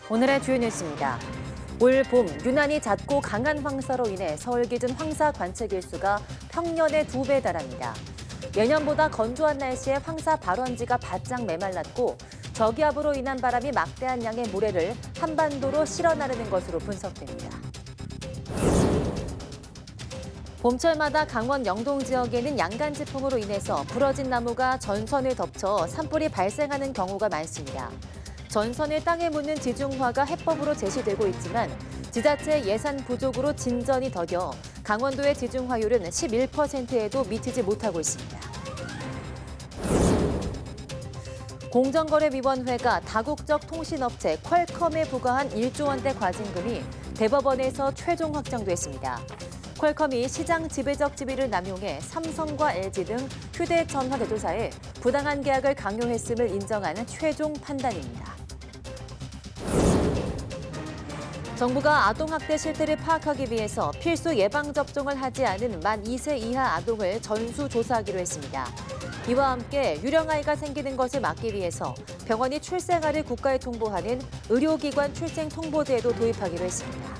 오늘의 주요 뉴스입니다. 올 봄 유난히 잦고 강한 황사로 인해 서울 기준 황사 관측 일수가 평년의 2배 달합니다. 예년보다 건조한 날씨에 황사 발원지가 바짝 메말랐고 저기압으로 인한 바람이 막대한 양의 모래를 한반도로 실어 나르는 것으로 분석됩니다. 봄철마다 강원 영동 지역에는 양간지풍으로 인해서 부러진 나무가 전선을 덮쳐 산불이 발생하는 경우가 많습니다. 전선을 땅에 묻는 지중화가 해법으로 제시되고 있지만 지자체 예산 부족으로 진전이 더뎌 강원도의 지중화율은 11%에도 미치지 못하고 있습니다. 공정거래위원회가 다국적 통신업체 퀄컴에 부과한 1조 원대 과징금이 대법원에서 최종 확정됐습니다. 퀄컴이 시장 지배적 지위를 남용해 삼성과 LG 등 휴대전화 제조사에 부당한 계약을 강요했음을 인정하는 최종 판단입니다. 정부가 아동학대 실태를 파악하기 위해서 필수 예방접종을 하지 않은 만 2세 이하 아동을 전수조사하기로 했습니다. 이와 함께 유령아이가 생기는 것을 막기 위해서 병원이 출생아를 국가에 통보하는 의료기관 출생통보제도 도입하기로 했습니다.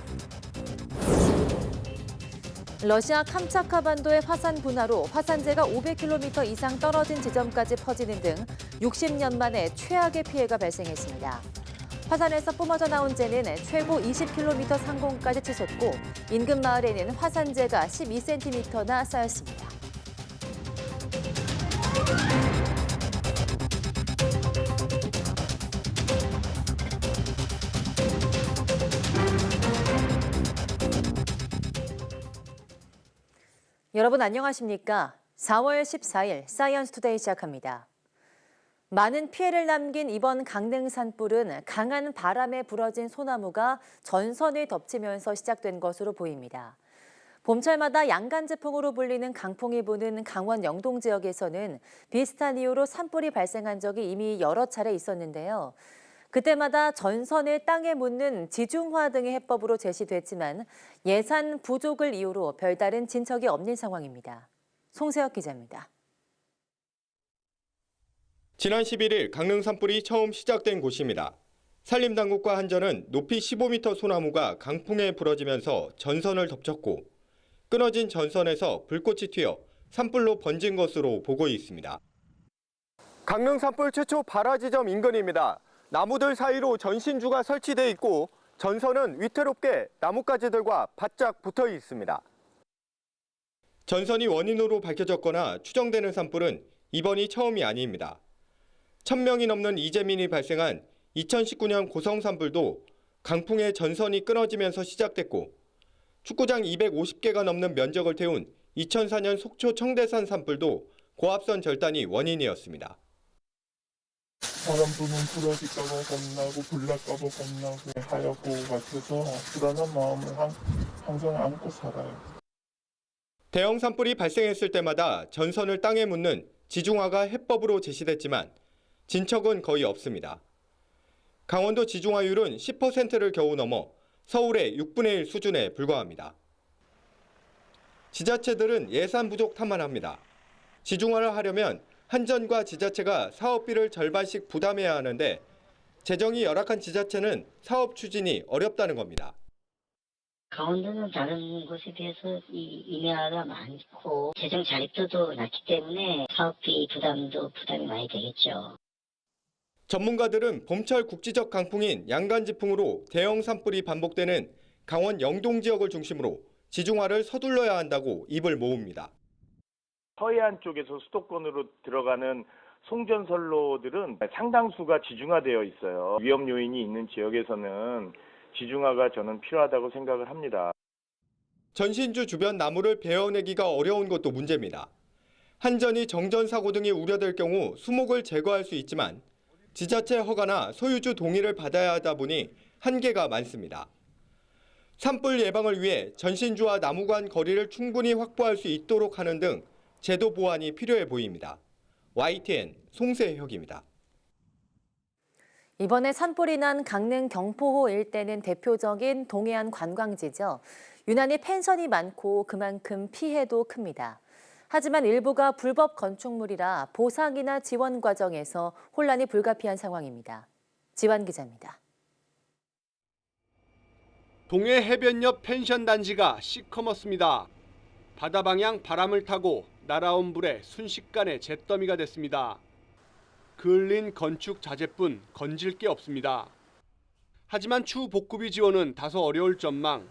러시아 캄차카 반도의 화산 분화로 화산재가 500km 이상 떨어진 지점까지 퍼지는 등 60년 만에 최악의 피해가 발생했습니다. 화산에서 뿜어져 나온 재는 최고 20km 상공까지 치솟고 인근 마을에는 화산재가 12cm나 쌓였습니다. 여러분 안녕하십니까? 4월 14일 사이언스 투데이 시작합니다. 많은 피해를 남긴 이번 강릉 산불은 강한 바람에 부러진 소나무가 전선을 덮치면서 시작된 것으로 보입니다. 봄철마다 양간지풍으로 불리는 강풍이 부는 강원 영동 지역에서는 비슷한 이유로 산불이 발생한 적이 이미 여러 차례 있었는데요. 그때마다 전선을 땅에 묻는 지중화 등의 해법으로 제시됐지만 예산 부족을 이유로 별다른 진척이 없는 상황입니다. 송세혁 기자입니다. 지난 11일 강릉 산불이 처음 시작된 곳입니다. 산림당국과 한전은 높이 15m 소나무가 강풍에 부러지면서 전선을 덮쳤고 끊어진 전선에서 불꽃이 튀어 산불로 번진 것으로 보고 있습니다. 강릉 산불 최초 발화 지점 인근입니다. 나무들 사이로 전신주가 설치돼 있고 전선은 위태롭게 나뭇가지들과 바짝 붙어 있습니다. 전선이 원인으로 밝혀졌거나 추정되는 산불은 이번이 처음이 아닙니다. 1,000명이 넘는 이재민이 발생한 2019년 고성 산불도 강풍에 전선이 끊어지면서 시작됐고 축구장 250개가 넘는 면적을 태운 2004년 속초 청대산 산불도 고압선 절단이 원인이었습니다. 바람 부면 부러질까봐 겁나고 불날까봐 겁나고 하얗고 같아서 불안한 마음을 항상 안고 살아요. 대형 산불이 발생했을 때마다 전선을 땅에 묻는 지중화가 해법으로 제시됐지만 진척은 거의 없습니다. 강원도 지중화율은 10%를 겨우 넘어 서울의 6분의 1 수준에 불과합니다. 지자체들은 예산 부족 탓만합니다. 지중화를 하려면 한전과 지자체가 사업비를 절반씩 부담해야 하는데 재정이 열악한 지자체는 사업 추진이 어렵다는 겁니다. 강원도는 다른 곳에 비해서 임야가 많고 재정 자립도도 낮기 때문에 사업비 부담이 많이 되겠죠. 전문가들은 봄철 국지적 강풍인 양간지풍으로 대형 산불이 반복되는 강원 영동 지역을 중심으로 지중화를 서둘러야 한다고 입을 모읍니다. 서해안 쪽에서 수도권으로 들어가는 송전선로들은 상당수가 지중화되어 있어요. 위험 요인이 있는 지역에서는 지중화가 저는 필요하다고 생각을 합니다. 전신주 주변 나무를 베어내기가 어려운 것도 문제입니다. 한전이 정전 사고 등이 우려될 경우 수목을 제거할 수 있지만 지자체 허가나 소유주 동의를 받아야 하다 보니 한계가 많습니다. 산불 예방을 위해 전신주와 나무 간 거리를 충분히 확보할 수 있도록 하는 등 제도 보완이 필요해 보입니다. YTN 송세혁입니다. 이번에 산불이 난 강릉 경포호 일대는 대표적인 동해안 관광지죠. 유난히 펜션이 많고 그만큼 피해도 큽니다. 하지만 일부가 불법 건축물이라 보상이나 지원 과정에서 혼란이 불가피한 상황입니다. 지환 기자입니다. 동해 해변 옆 펜션 단지가 시커멓습니다. 바다 방향 바람을 타고 날아온 불에 순식간에 잿더미가 됐습니다. 그을린 건축 자재뿐 건질 게 없습니다. 하지만 추후 복구비 지원은 다소 어려울 전망.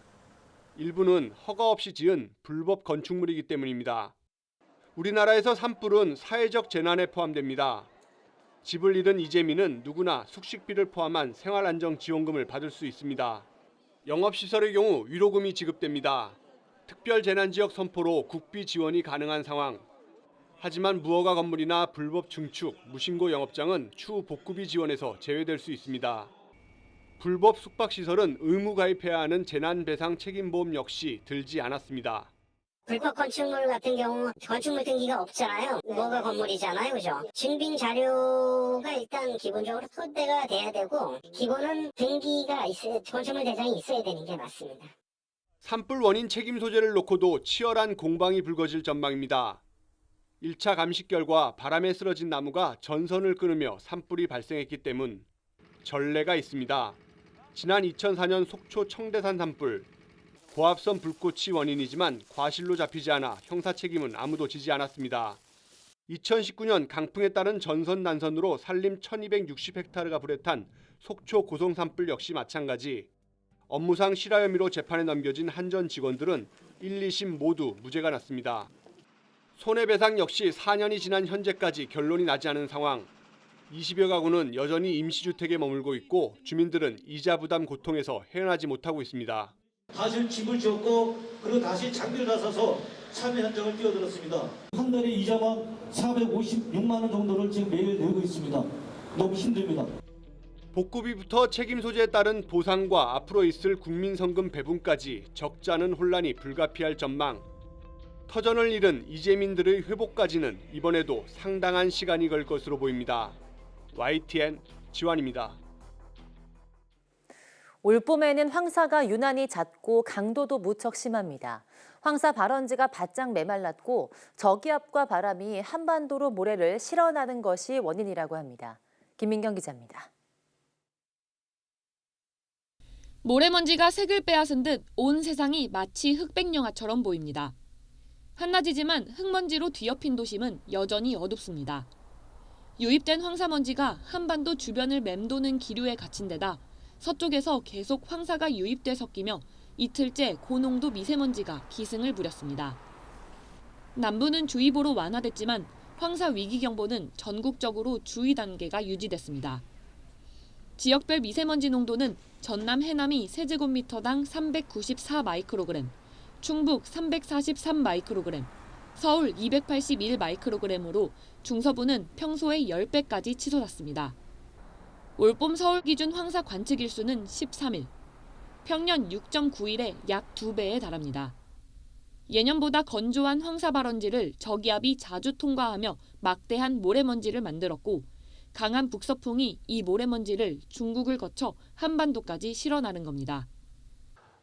일부는 허가 없이 지은 불법 건축물이기 때문입니다. 우리나라에서 산불은 사회적 재난에 포함됩니다. 집을 잃은 이재민은 누구나 숙식비를 포함한 생활안정지원금을 받을 수 있습니다. 영업시설의 경우 위로금이 지급됩니다. 특별재난지역 선포로 국비 지원이 가능한 상황. 하지만 무허가 건물이나 불법 증축, 무신고 영업장은 추후 복구비 지원에서 제외될 수 있습니다. 불법 숙박시설은 의무 가입해야 하는 재난배상 책임보험 역시 들지 않았습니다. 불법 건축물 같은 경우 건축물 등기가 없잖아요. 무허가 건물이잖아요. 그죠? 증빙 자료가 일단 기본적으로 토대가 돼야 되고 기본은 등기가 있어야, 건축물 대장이 있어야 되는 게 맞습니다. 산불 원인 책임 소재를 놓고도 치열한 공방이 불거질 전망입니다. 1차 감식 결과 바람에 쓰러진 나무가 전선을 끊으며 산불이 발생했기 때문 전례가 있습니다. 지난 2004년 속초 청대산 산불. 고압선 불꽃이 원인이지만 과실로 잡히지 않아 형사 책임은 아무도 지지 않았습니다. 2019년 강풍에 따른 전선 난선으로 산림 1260헥타르가 불에 탄 속초 고성 산불 역시 마찬가지. 업무상 실화 혐의로 재판에 넘겨진 한전 직원들은 1, 2심 모두 무죄가 났습니다. 손해배상 역시 4년이 지난 현재까지 결론이 나지 않은 상황. 20여 가구는 여전히 임시주택에 머물고 있고 주민들은 이자 부담 고통에서 헤어나지 못하고 있습니다. 다시 집을 지었고 그리고 다시 장비를 다 사서 참여 현장을 뛰어들었습니다. 한 달에 이자만 456만 원 정도를 지금 매일 내고 있습니다. 너무 힘듭니다. 복구비부터 책임 소재에 따른 보상과 앞으로 있을 국민성금 배분까지 적잖은 혼란이 불가피할 전망. 터전을 잃은 이재민들의 회복까지는 이번에도 상당한 시간이 걸 것으로 보입니다. YTN 지환입니다. 올봄에는 황사가 유난히 잦고 강도도 무척 심합니다. 황사 발원지가 바짝 메말랐고 저기압과 바람이 한반도로 모래를 실어나는 것이 원인이라고 합니다. 김민경 기자입니다. 모래먼지가 색을 빼앗은 듯 온 세상이 마치 흑백 영화처럼 보입니다. 한낮이지만 흙먼지로 뒤엎인 도심은 여전히 어둡습니다. 유입된 황사먼지가 한반도 주변을 맴도는 기류에 갇힌 데다 서쪽에서 계속 황사가 유입돼 섞이며 이틀째 고농도 미세먼지가 기승을 부렸습니다. 남부는 주의보로 완화됐지만 황사 위기경보는 전국적으로 주의 단계가 유지됐습니다. 지역별 미세먼지 농도는 전남 해남이 세제곱미터당 394 마이크로그램, 충북 343 마이크로그램, 서울 281 마이크로그램으로 중서부는 평소의 10배까지 치솟았습니다. 올봄 서울 기준 황사 관측 일수는 13일, 평년 6.9일에 약 2배에 달합니다. 예년보다 건조한 황사 발원지를 저기압이 자주 통과하며 막대한 모래먼지를 만들었고 강한 북서풍이 이 모래먼지를 중국을 거쳐 한반도까지 실어나는 겁니다.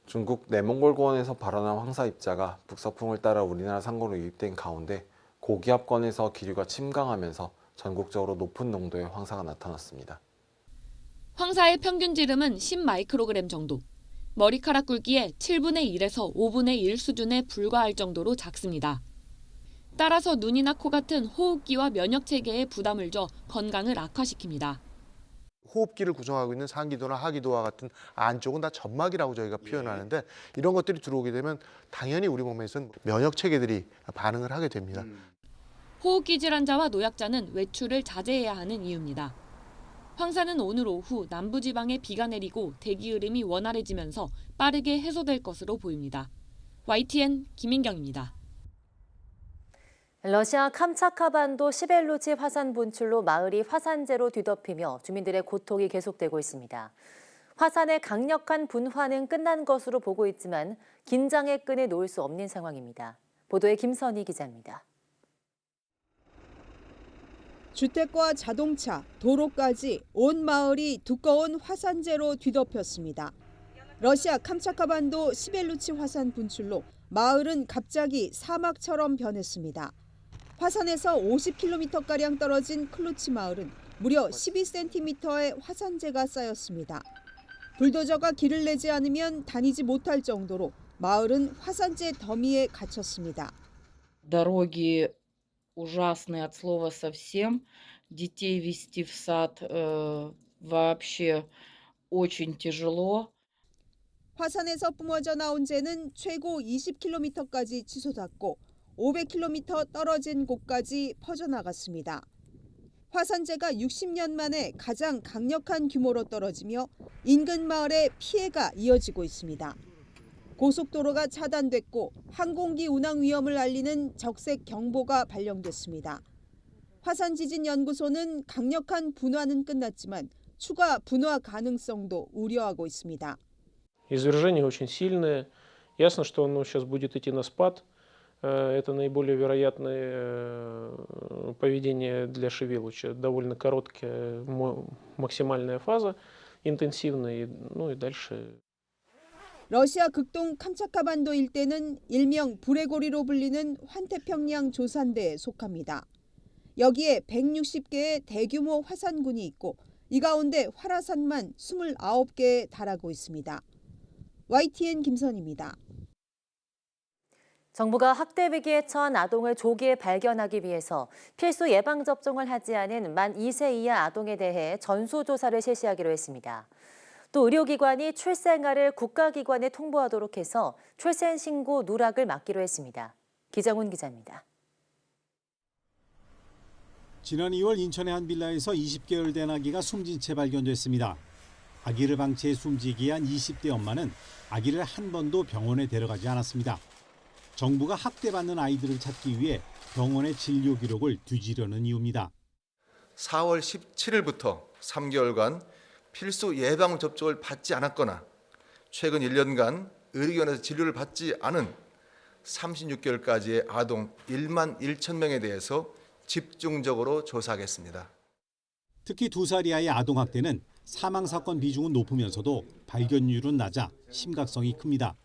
중국 내몽골고원에서 발원한 황사 입자가 북서풍을 따라 우리나라 상공으로 유입된 가운데 고기압권에서 기류가 침강하면서 전국적으로 높은 농도의 황사가 나타났습니다. 황사의 평균 지름은 10마이크로그램 정도, 머리카락 굵기의 7분의 1에서 5분의 1 수준에 불과할 정도로 작습니다. 따라서 눈이나 코 같은 호흡기와 면역체계에 부담을 줘 건강을 악화시킵니다. 호흡기를 구성하고 있는 상기도나 하기도와 같은 안쪽은 다 점막이라고 저희가 표현하는데 이런 것들이 들어오게 되면 당연히 우리 몸에서는 면역체계들이 반응을 하게 됩니다. 호흡기 질환자와 노약자는 외출을 자제해야 하는 이유입니다. 황사는 오늘 오후 남부지방에 비가 내리고 대기 흐름이 원활해지면서 빠르게 해소될 것으로 보입니다. YTN 김민경입니다. 러시아 캄차카반도 시벨루치 화산 분출로 마을이 화산재로 뒤덮이며 주민들의 고통이 계속되고 있습니다. 화산의 강력한 분화는 끝난 것으로 보고 있지만 긴장의 끈을 놓을 수 없는 상황입니다. 보도에 김선희 기자입니다. 주택과 자동차, 도로까지 온 마을이 두꺼운 화산재로 뒤덮였습니다. 러시아 캄차카반도 시벨루치 화산 분출로 마을은 갑자기 사막처럼 변했습니다. 화산에서 50km가량 떨어진 클루치 마을은 무려 12cm의 화산재가 쌓였습니다. 불도저가 길을 내지 않으면 다니지 못할 정도로 마을은 화산재 더미에 갇혔습니다. Дороги ужасные от слова совсем. Детей вести в сад вообще очень тяжело. 화산에서 뿜어져 나온 재는 최고 20km까지 치솟았고 500km 떨어진 곳까지 퍼져나갔습니다. 화산재가 60년 만에 가장 강력한 규모로 떨어지며 인근 마을에 피해가 이어지고 있습니다. 고속도로가 차단됐고 항공기 운항 위험을 알리는 적색 경보가 발령됐습니다. 화산지진연구소는 강력한 분화는 끝났지만 추가 분화 가능성도 우려하고 있습니다. Извержения очень сильные. Ясно, что оно сейчас будет идти на спад. Это наиболее вероятное поведение для Шевелуча. Довольно короткая максимальная фаза, интенсивная, ну и дальше. 러시아 극동 캄차카반도 일대는 일명 불의 고리로 불리는 환태평양 조산대에 속합니다. 여기에 160개의 대규모 화산군이 있고 이 가운데 활화산만 29개에 달하고 있습니다. YTN 김선입니다. 정부가 학대 위기에 처한 아동을 조기에 발견하기 위해서 필수 예방접종을 하지 않은 만 2세 이하 아동에 대해 전수조사를 실시하기로 했습니다. 또 의료기관이 출생아를 국가기관에 통보하도록 해서 출생신고 누락을 막기로 했습니다. 기정훈 기자입니다. 지난 2월 인천의 한 빌라에서 20개월 된 아기가 숨진 채 발견됐습니다. 아기를 방치해 숨지게 한 20대 엄마는 아기를 한 번도 병원에 데려가지 않았습니다. 정부가 학대받는 아이들을 찾기 위해 병원의 진료 기록을 뒤지려는 이유입니다. 4월 17일부터 3개월간 필수 예방접종을 받지 않았거나 최근 1년간 의료기관에서 진료를 받지 않은 36개월까지의 아동 1만 1천 명에 대해서 집중적으로 조사하겠습니다. 특히 2살 이하의 아동학대는 사망사건 비중은 높으면서도 발견율은 낮아 심각성이 큽니다.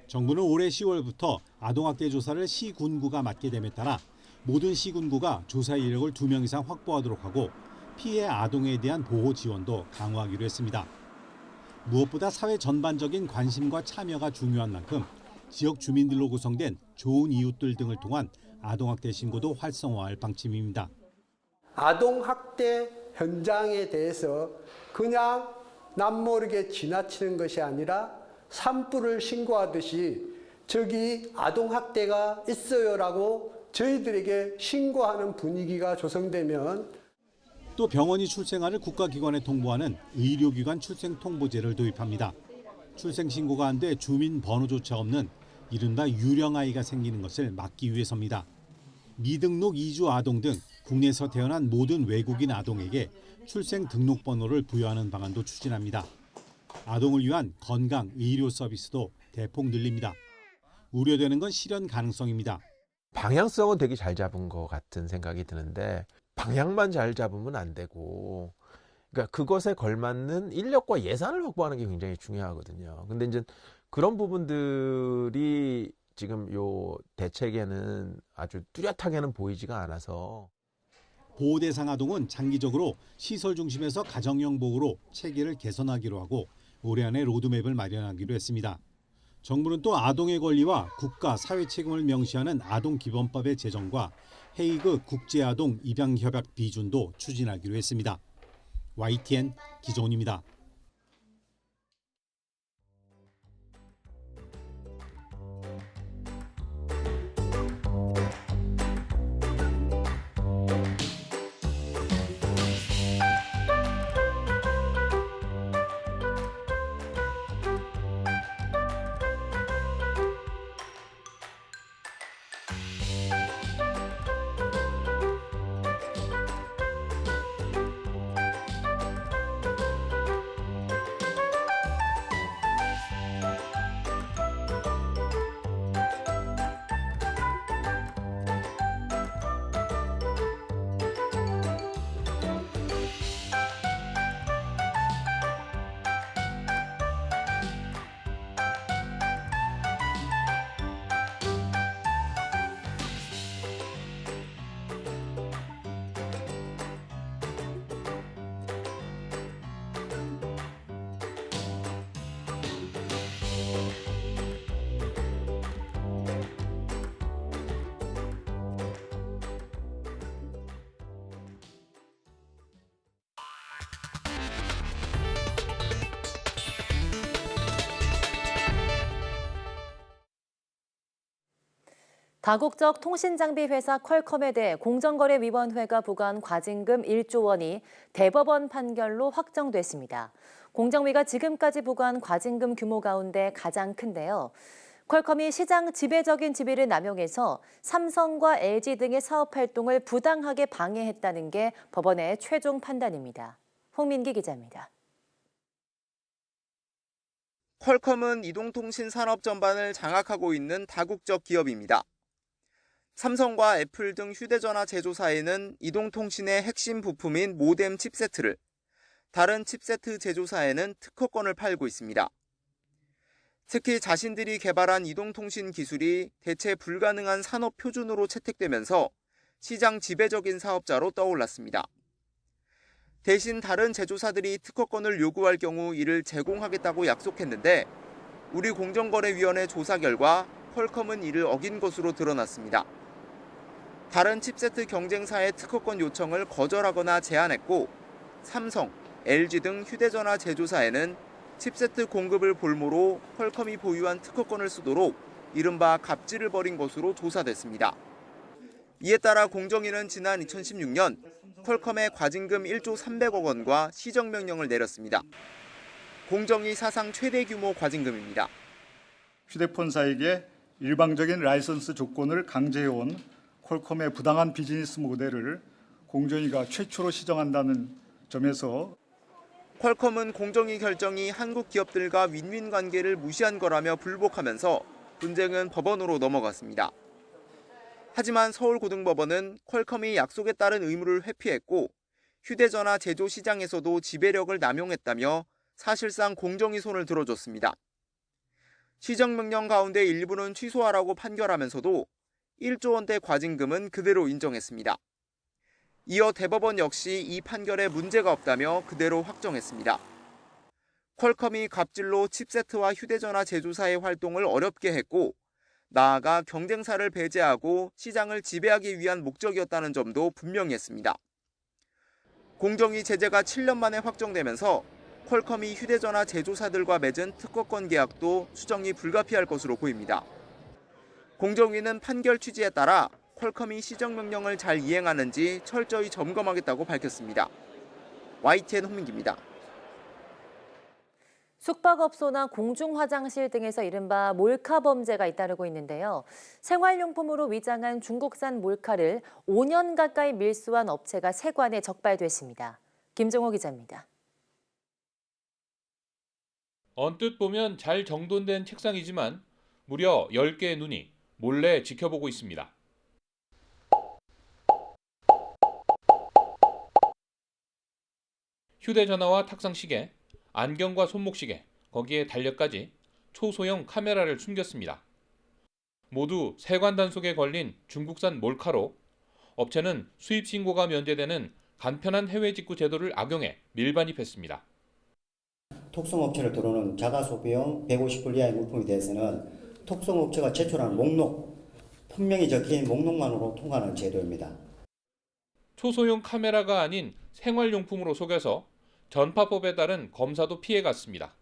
정부는 올해 10월부터 아동학대 조사를 시군구가 맡게 됨에 따라 모든 시군구가 조사 인력을 2명 이상 확보하도록 하고 피해 아동에 대한 보호 지원도 강화하기로 했습니다. 무엇보다 사회 전반적인 관심과 참여가 중요한 만큼 지역 주민들로 구성된 좋은 이웃들 등을 통한 아동학대 신고도 활성화할 방침입니다. 아동학대 현장에 대해서 그냥 남모르게 지나치는 것이 아니라 산불을 신고하듯이 저기 아동학대가 있어요라고 저희들에게 신고하는 분위기가 조성되면 또 병원이 출생아를 국가기관에 통보하는 의료기관 출생통보제를 도입합니다. 출생신고가 안 돼 주민번호조차 없는 이른바 유령아이가 생기는 것을 막기 위해서입니다. 미등록 이주 아동 등 국내에서 태어난 모든 외국인 아동에게 출생 등록번호를 부여하는 방안도 추진합니다. 아동을 위한 건강 의료 서비스도 대폭 늘립니다. 우려되는 건 실현 가능성입니다. 방향성은 되게 잘 잡은 것 같은 생각이 드는데 방향만 잘 잡으면 안 되고 그러니까 그것에 걸맞는 인력과 예산을 확보하는 게 굉장히 중요하거든요. 근데 이제 그런 부분들이 지금 요 대책에는 아주 뚜렷하게는 보이지가 않아서 보호 대상 아동은 장기적으로 시설 중심에서 가정형 보호로 체계를 개선하기로 하고 올해 안에 로드맵을 마련하기로 했습니다. 정부는 또 아동의 권리와 국가 사회 책임을 명시하는 아동기본법의 제정과 헤이그 국제아동 입양협약 비준도 추진하기로 했습니다. YTN 기정훈입니다. 다국적 통신장비 회사 퀄컴에 대해 공정거래위원회가 부과한 과징금 1조 원이 대법원 판결로 확정됐습니다. 공정위가 지금까지 부과한 과징금 규모 가운데 가장 큰데요. 퀄컴이 시장 지배적인 지위를 남용해서 삼성과 LG 등의 사업 활동을 부당하게 방해했다는 게 법원의 최종 판단입니다. 홍민기 기자입니다. 퀄컴은 이동통신 산업 전반을 장악하고 있는 다국적 기업입니다. 삼성과 애플 등 휴대전화 제조사에는 이동통신의 핵심 부품인 모뎀 칩세트를, 다른 칩세트 제조사에는 특허권을 팔고 있습니다. 특히 자신들이 개발한 이동통신 기술이 대체 불가능한 산업 표준으로 채택되면서 시장 지배적인 사업자로 떠올랐습니다. 대신 다른 제조사들이 특허권을 요구할 경우 이를 제공하겠다고 약속했는데 우리 공정거래위원회 조사 결과 퀄컴은 이를 어긴 것으로 드러났습니다. 다른 칩세트 경쟁사의 특허권 요청을 거절하거나 제한했고 삼성, LG 등 휴대전화 제조사에는 칩세트 공급을 볼모로 퀄컴이 보유한 특허권을 쓰도록 이른바 갑질을 벌인 것으로 조사됐습니다. 이에 따라 공정위는 지난 2016년 퀄컴에 과징금 1조 300억 원과 시정명령을 내렸습니다. 공정위 사상 최대 규모 과징금입니다. 휴대폰사에게 일방적인 라이선스 조건을 강제해온 퀄컴의 부당한 비즈니스 모델을 공정위가 최초로 시정한다는 점에서 퀄컴은 공정위 결정이 한국 기업들과 윈윈 관계를 무시한 거라며 불복하면서 분쟁은 법원으로 넘어갔습니다. 하지만 서울고등법원은 퀄컴이 약속에 따른 의무를 회피했고 휴대전화 제조 시장에서도 지배력을 남용했다며 사실상 공정위 손을 들어줬습니다. 시정명령 가운데 일부는 취소하라고 판결하면서도 1조 원대 과징금은 그대로 인정했습니다. 이어 대법원 역시 이 판결에 문제가 없다며 그대로 확정했습니다. 퀄컴이 갑질로 칩세트와 휴대전화 제조사의 활동을 어렵게 했고 나아가 경쟁사를 배제하고 시장을 지배하기 위한 목적이었다는 점도 분명히 했습니다. 공정위 제재가 7년 만에 확정되면서 퀄컴이 휴대전화 제조사들과 맺은 특허권 계약도 수정이 불가피할 것으로 보입니다. 공정위는 판결 취지에 따라 퀄컴이 시정명령을 잘 이행하는지 철저히 점검하겠다고 밝혔습니다. YTN 홍민기입니다. 숙박업소나 공중화장실 등에서 이른바 몰카 범죄가 잇따르고 있는데요. 생활용품으로 위장한 중국산 몰카를 5년 가까이 밀수한 업체가 세관에 적발됐습니다. 김정호 기자입니다. 언뜻 보면 잘 정돈된 책상이지만 무려 10개의 눈이 몰래 지켜보고 있습니다. 휴대전화와 탁상시계, 안경과 손목시계, 거기에 달력까지 초소형 카메라를 숨겼습니다. 모두 세관 단속에 걸린 중국산 몰카로 업체는 수입 신고가 면제되는 간편한 해외 직구 제도를 악용해 밀반입했습니다. 톡송업체를 들어오는 자가소비용 150불 이하의 물품에 대해서는 톡송업체가 제출한 목록, 분명히 적힌 목록만으로 통과하는 제도입니다. 초소형 카메라가 아닌 생활용품으로 속여서 전파법에 따른 검사도 피해갔습니다.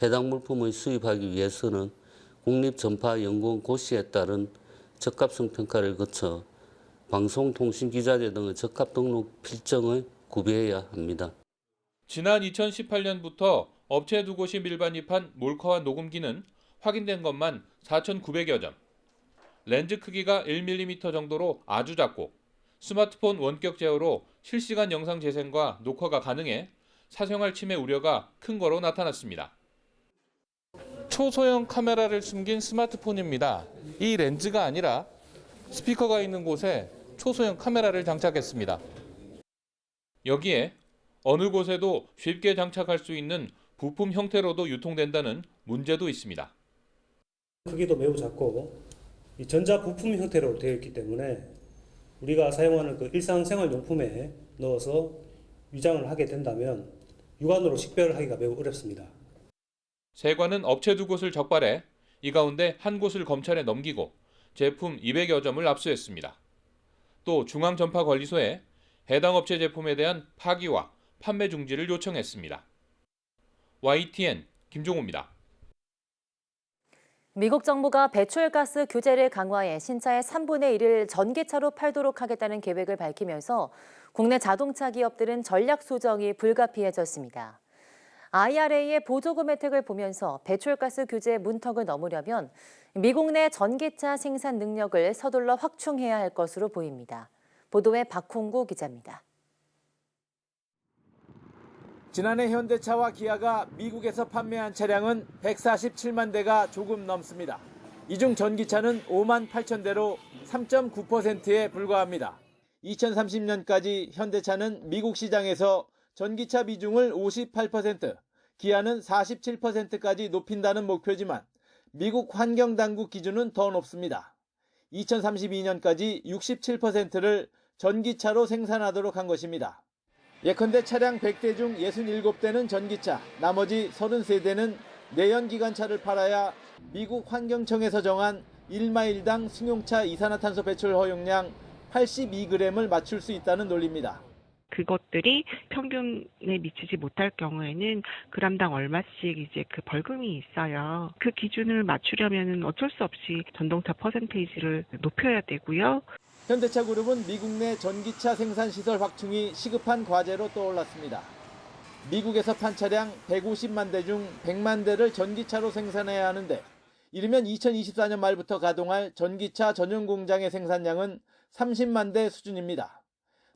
해당 물품을 수입하기 위해서는 국립전파연구원 고시에 따른 적합성 평가를 거쳐 방송통신기자재 등의 적합 등록 필정을 구비해야 합니다. 지난 2018년부터 업체 두 곳이 밀반입한 몰카와 녹음기는 확인된 것만 4,900여 점. 렌즈 크기가 1mm 정도로 아주 작고 스마트폰 원격 제어로 실시간 영상 재생과 녹화가 가능해 사생활 침해 우려가 큰 거로 나타났습니다. 초소형 카메라를 숨긴 스마트폰입니다. 이 렌즈가 아니라 스피커가 있는 곳에 초소형 카메라를 장착했습니다. 여기에 어느 곳에도 쉽게 장착할 수 있는 부품 형태로도 유통된다는 문제도 있습니다. 크기도 매우 작고 이 전자 부품 형태로 되어 있기 때문에 우리가 사용하는 그 일상생활용품에 넣어서 위장을 하게 된다면 육안으로 식별하기가 매우 어렵습니다. 세관은 업체 두 곳을 적발해 이 가운데 한 곳을 검찰에 넘기고 제품 200여 점을 압수했습니다. 또 중앙전파관리소에 해당 업체 제품에 대한 파기와 판매 중지를 요청했습니다. YTN 김종호입니다. 미국 정부가 배출가스 규제를 강화해 신차의 3분의 1을 전기차로 팔도록 하겠다는 계획을 밝히면서 국내 자동차 기업들은 전략 수정이 불가피해졌습니다. IRA의 보조금 혜택을 보면서 배출가스 규제 문턱을 넘으려면 미국 내 전기차 생산 능력을 서둘러 확충해야 할 것으로 보입니다. 보도에 박홍구 기자입니다. 지난해 현대차와 기아가 미국에서 판매한 차량은 147만 대가 조금 넘습니다. 이 중 전기차는 5만 8천 대로 3.9%에 불과합니다. 2030년까지 현대차는 미국 시장에서 전기차 비중을 58%, 기아는 47%까지 높인다는 목표지만 미국 환경당국 기준은 더 높습니다. 2032년까지 67%를 전기차로 생산하도록 한 것입니다. 예컨대 차량 100대 중 67대는 전기차, 나머지 33대는 내연기관차를 팔아야 미국 환경청에서 정한 1마일당 승용차 이산화탄소 배출 허용량 82g을 맞출 수 있다는 논리입니다. 그것들이 평균에 미치지 못할 경우에는 그람당 얼마씩 이제 그 벌금이 있어요. 그 기준을 맞추려면 어쩔 수 없이 전동차 퍼센테이지를 높여야 되고요. 현대차 그룹은 미국 내 전기차 생산 시설 확충이 시급한 과제로 떠올랐습니다. 미국에서 판 차량 150만 대 중 100만 대를 전기차로 생산해야 하는데 이르면 2024년 말부터 가동할 전기차 전용 공장의 생산량은 30만 대 수준입니다.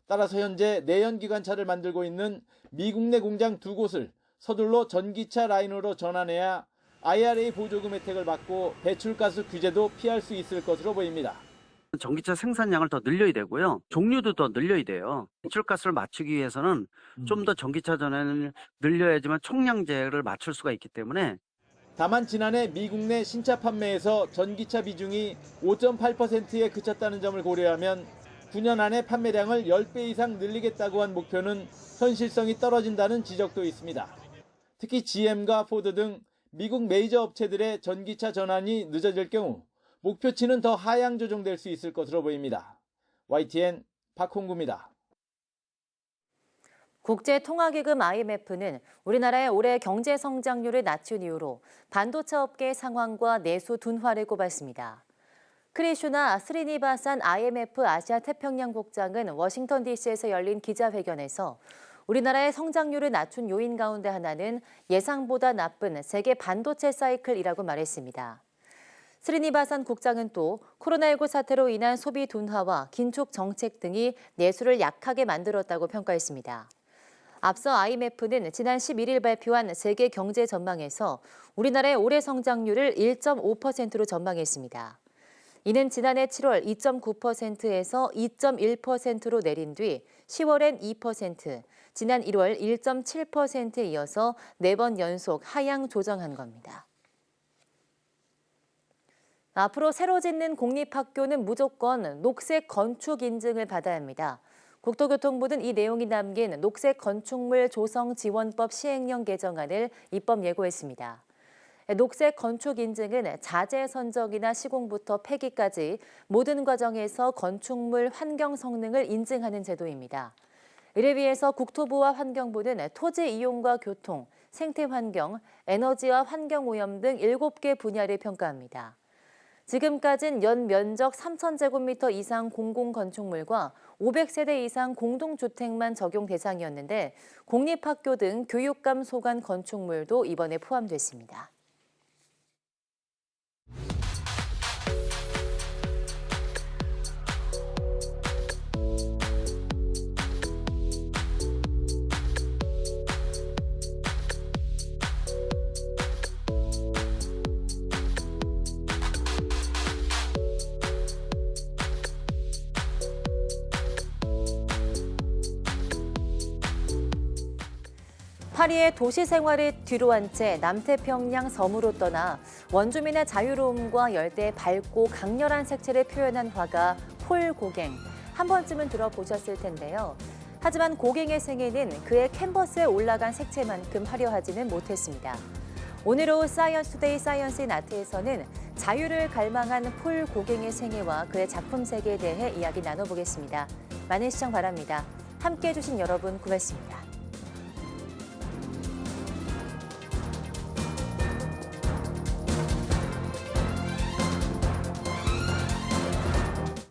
따라서 현재 내연기관차를 만들고 있는 미국 내 공장 2곳을 서둘러 전기차 라인으로 전환해야 IRA 보조금 혜택을 받고 배출가스 규제도 피할 수 있을 것으로 보입니다. 전기차 생산량을 더 늘려야 되고요. 종류도 더 늘려야 돼요. 배출가스를 맞추기 위해서는 좀 더 전기차 전환을 늘려야지만 총량제를 맞출 수가 있기 때문에. 다만 지난해 미국 내 신차 판매에서 전기차 비중이 5.8%에 그쳤다는 점을 고려하면 9년 안에 판매량을 10배 이상 늘리겠다고 한 목표는 현실성이 떨어진다는 지적도 있습니다. 특히 GM과 포드 등 미국 메이저 업체들의 전기차 전환이 늦어질 경우 목표치는 더 하향 조정될 수 있을 것으로 보입니다. YTN 박홍구입니다. 국제통화기금 IMF는 우리나라의 올해 경제 성장률을 낮춘 이유로 반도체 업계의 상황과 내수 둔화를 꼽았습니다. 크리슈나 스리니바산 IMF 아시아 태평양 국장은 워싱턴 DC에서 열린 기자회견에서 우리나라의 성장률을 낮춘 요인 가운데 하나는 예상보다 나쁜 세계 반도체 사이클이라고 말했습니다. 스리니바산 국장은 또 코로나19 사태로 인한 소비 둔화와 긴축 정책 등이 내수를 약하게 만들었다고 평가했습니다. 앞서 IMF는 지난 11일 발표한 세계 경제 전망에서 우리나라의 올해 성장률을 1.5%로 전망했습니다. 이는 지난해 7월 2.9%에서 2.1%로 내린 뒤 10월엔 2%, 지난 1월 1.7%에 이어서 4번 연속 하향 조정한 겁니다. 앞으로 새로 짓는 공립학교는 무조건 녹색 건축 인증을 받아야 합니다. 국토교통부는 이 내용이 담긴 녹색 건축물 조성 지원법 시행령 개정안을 입법 예고했습니다. 녹색 건축 인증은 자재 선적이나 시공부터 폐기까지 모든 과정에서 건축물 환경 성능을 인증하는 제도입니다. 이를 위해서 국토부와 환경부는 토지 이용과 교통, 생태 환경, 에너지와 환경 오염 등 7개 분야를 평가합니다. 지금까지는 연 면적 3,000제곱미터 이상 공공건축물과 500세대 이상 공동주택만 적용 대상이었는데 공립학교 등 교육감 소관 건축물도 이번에 포함됐습니다. 파리의 도시 생활을 뒤로한 채 남태평양 섬으로 떠나 원주민의 자유로움과 열대의 밝고 강렬한 색채를 표현한 화가 폴 고갱. 한 번쯤은 들어보셨을 텐데요. 하지만 고갱의 생애는 그의 캔버스에 올라간 색채만큼 화려하지는 못했습니다. 오늘 오후 사이언스 투데이 사이언스 인 아트에서는 자유를 갈망한 폴 고갱의 생애와 그의 작품 세계에 대해 이야기 나눠보겠습니다. 많은 시청 바랍니다. 함께해 주신 여러분 고맙습니다.